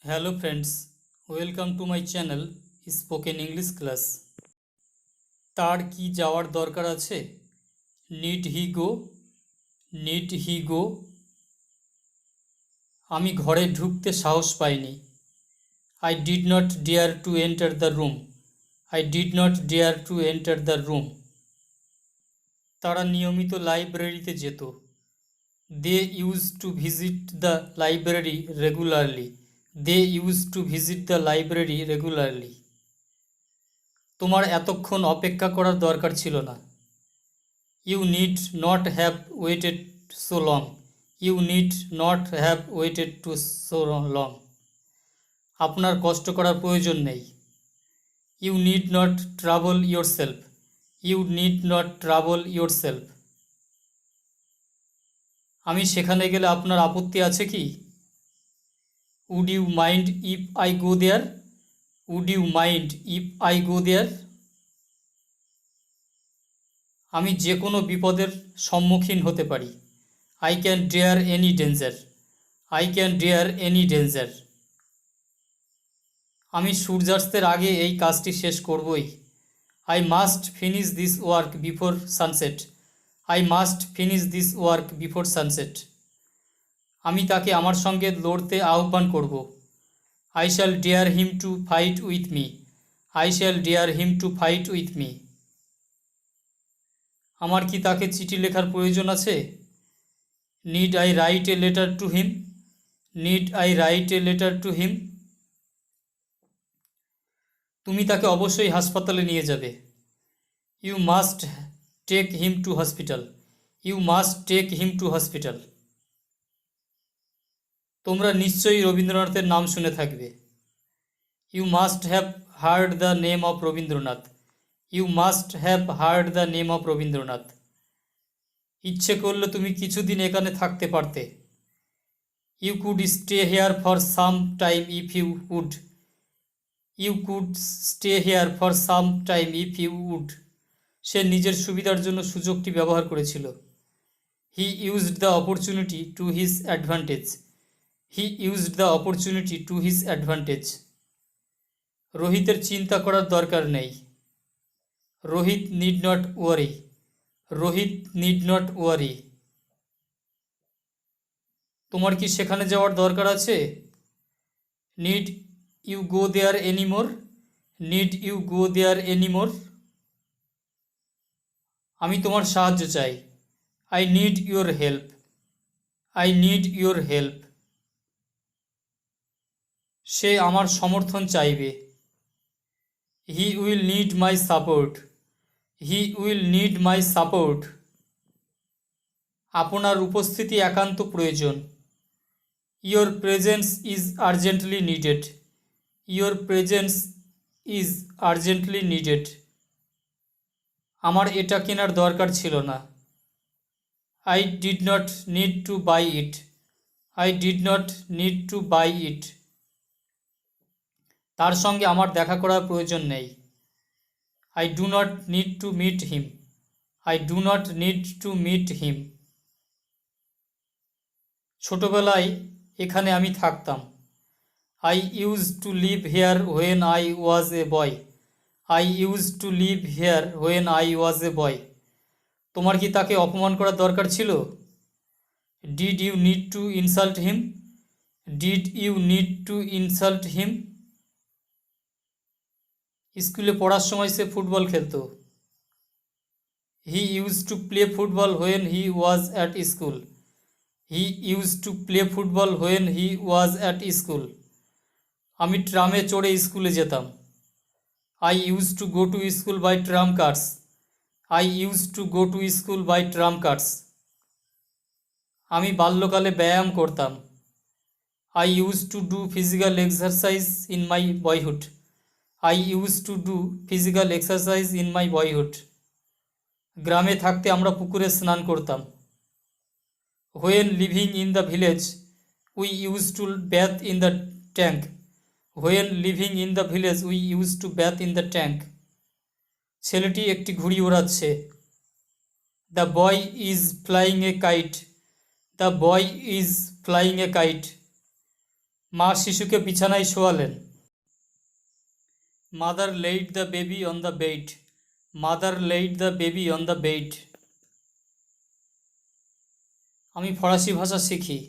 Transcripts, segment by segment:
Hello friends, welcome to my channel Spoken English Class. তার কি যাওয়ার দরকার আছে? Need he go? Need he go? আমি ঘরে ঢুকতে সাহস পাইনি। I did not dare to enter the room. I did not dare to enter the room. তারা নিয়মিত লাইব্রেরিতে যেত। They used to visit the library regularly. They used to visit the library regularly. তোমার এতক্ষণ অপেক্ষা করার দরকার ছিল না। You need not have waited so long. You need not have waited to so long. আপনার কষ্ট করার প্রয়োজন নেই। You need not travel yourself. You need not travel yourself. আমি সেখানে গেলে আপনার আপত্তি আছে কি? Would you mind if I go there? Would you mind if I go there? আমি যে কোনো বিপদের সম্মুখীন হতে পারি। I can dare any danger. I can dare any danger. আমি সূর্যাস্তের আগে এই কাজটি শেষ করবই। I must finish this work before sunset. I must finish this work before sunset. আমি তাকে আমার সঙ্গে লড়তে আহ্বান করব। I shall dare him to fight with me. I shall dare him to fight with me. আমার কি তাকে চিঠি লেখার প্রয়োজন আছে? Need I write a letter to him? Need I write a letter to him? তুমি তাকে অবশ্যই হাসপাতালে নিয়ে যাবে। You must take him to hospital. You must take him to hospital. তোমরা নিশ্চয়ই রবীন্দ্রনাথের নাম শুনে থাকবে। You must have heard the name of Rabindranath. You must have heard the name of Rabindranath. ইচ্ছে করলে তুমি কিছুদিন এখানে থাকতে পারতে। You could stay here for some time if you would. You could stay here for some time if you would. সে নিজের সুবিধার জন্য সুযোগটি ব্যবহার করেছিল। He used the opportunity to his advantage. He used the opportunity to his advantage. রোহিতের চিন্তা করার দরকার নেই। Rohit need not worry. Rohit need not worry. তোমার কি সেখানে যাওয়ার দরকার আছে? Need you go there anymore? Need you go there anymore? আমি তোমার সাহায্য চাই। I need your help. I need your help. সে আমার সমর্থন চাইবে। He will need my support. He will need my support. আপনার উপস্থিতি একান্ত প্রয়োজন। Your presence is urgently needed. Your presence is urgently needed. আমার এটা কেনার দরকার ছিল না। I did not need to buy it. I did not need to buy it. তার সঙ্গে আমার দেখা করার প্রয়োজন নেই। I do not need to meet him. I do not need to meet him. ছোটবেলায় এখানে আমি থাকতাম। I use to live here when I was a boy. I use to live here when I was a boy. তোমার কি তাকে অপমান করার দরকার ছিল? Did you need to insult him? Did you need to insult him? স্কুলে পড়ার সময় সে ফুটবল খেলতো। He use to play football when he was at school. He use to play football when he was at school. আমি ট্রামে চড়ে স্কুলে যেতাম। I use to go to school by tram curse. I use to go to school by tram cars. আমি বাল্যকালে ব্যায়াম করতাম। I use to do physical exercise in my boyhood. I use to do physical exercise in my boyhood. গ্রামে থাকতে আমরা পুকুরে স্নান করতাম। When living in the village we use to bath in the tank. When living in the village we use to bath in the tank. ছেলেটি একটি ঘুড়ি ওড়াচ্ছে। The boy is flying a kite. The boy is flying a kite. মা শিশুকে বিছানায় শোয়ালেন। Mother laid the baby on the bed. Mother laid the baby on the bed. আমি ফরাসি ভাষা শিখি।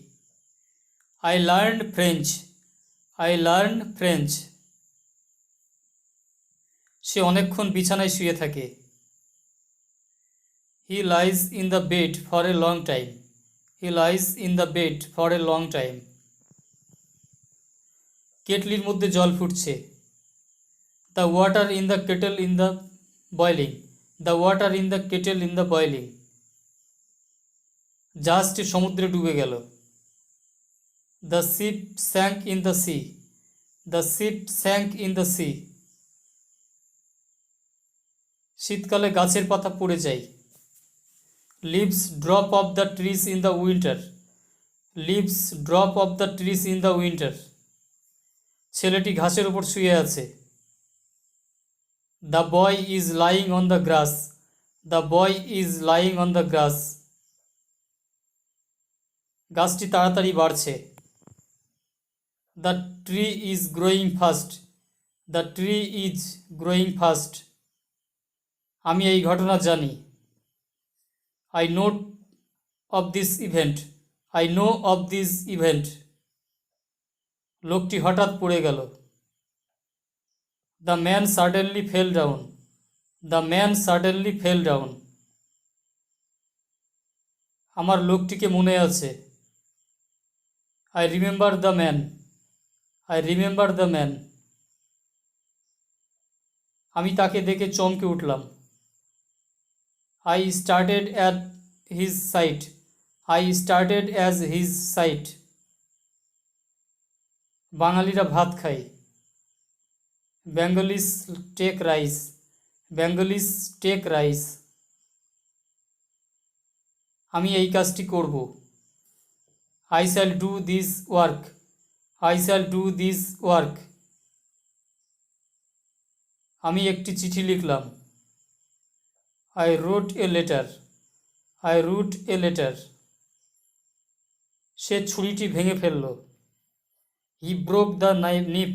I learned French. I learned French. সে অনেকক্ষণ বিছানায় শুয়ে থাকে। He lies in the bed for a long time. He lies in the bed for a long time. কেটলির মধ্যে জল ফুটছে। The water in the kettle in the boiling. The water in the kettle in the boiling. জাহাজটি সমুদ্রে ডুবে গেল। The ship sank in the sea. The ship sank in the sea. শীতকালে গাছের পাতা পড়ে যায়। Leaves drop off the trees in the winter. Leaves drop off the trees in the winter. ছেলেটি ঘাসের ওপর শুয়ে আছে। The boy is lying on the grass. The boy is lying on the grass. গাছটি তাড়াতাড়ি বাড়ছে। The tree is growing fast. The tree is growing fast. আমি এই ঘটনা জানি। I know of this event. I know of this event. লোকটি হঠাৎ পড়ে গেল। The man suddenly fell down. The man suddenly fell down. আমার লোকটিকে মনে আছে। I remember the man. I remember the man. আমি তাকে দেখে চমকে উঠলাম। I started at his sight. I started as his sight. বাঙালিরা ভাত খায়। Bengalis take rice. Bengalis take rice. আমি এই কাজটি করব। I shall do this work. I shall do this work. আমি একটি চিঠি লিখলাম। I wrote a letter. I wrote a letter. সে ছুরিটি ভেঙে ফেলল। He broke the nib.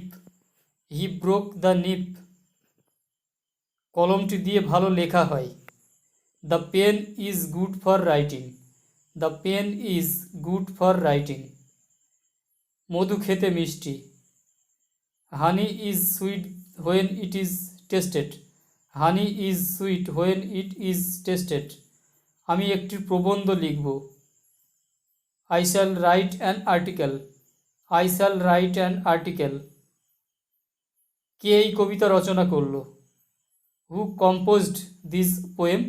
He broke the nib. কলমটি দিয়ে ভালো লেখা হয়। The pen is good for writing. The pen is good for writing. মধু খেতে মিষ্টি। Honey is sweet when it is tasted. Honey is sweet when it is tasted. আমি একটি প্রবন্ধ লিখব। I shall write an article. I shall write an article. কে এই কবিতা রচনা করল? Who composed this poem?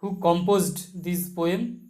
Who composed this poem?